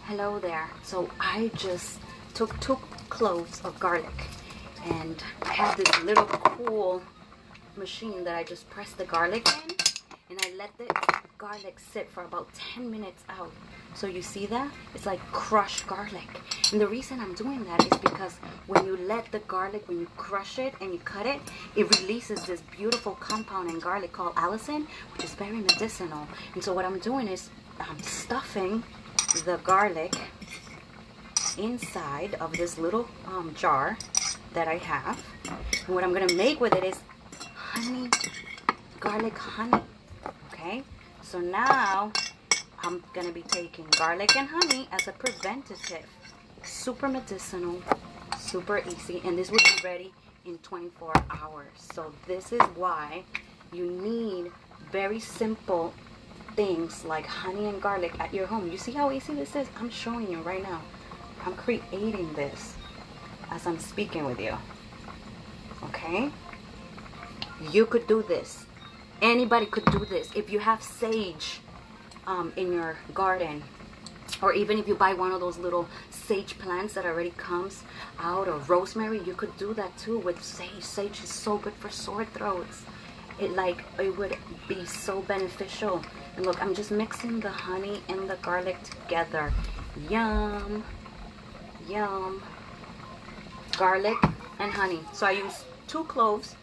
Hello there. So I just took 2 cloves of garlic, and I have this little cool machine that I just press the garlic in, and I let the garlic sit for about 10 minutes out. So you see that? It's like crushed garlic. And the reason I'm doing that is because when you let the garlic, when you crush it and you cut it, it releases this beautiful compound in garlic called allicin, which is very medicinal. And so what I'm doing is I'm stuffing the garlic inside of this little jar that I have. And what I'm going to make with it is honey, garlic honey. Okay, so now I'm going to be taking garlic and honey as a preventative. Super medicinal, super easy, and this will be ready in 24 hours. So this is why you need very simple things like honey and garlic at your home. You see how easy this is? I'm showing you right now. I'm creating this as I'm speaking with you. Okay? You could do this. Anybody could do this. If you have sage in your garden, or even if you buy one of those little sage plants that already comes out, or rosemary, you could do that too with sage. Sage is so good for sore throats. It would be so beneficial. And look, I'm just mixing the honey and the garlic together. Yum, yum. Garlic and honey. So I use 2 cloves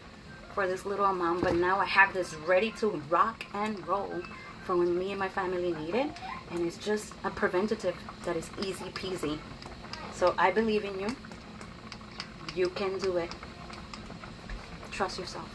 for this little amount, but now I have this ready to rock and roll for when me and my family need it. And it's just a preventative that is easy peasy. So I believe in you. You can do it. Trust yourself.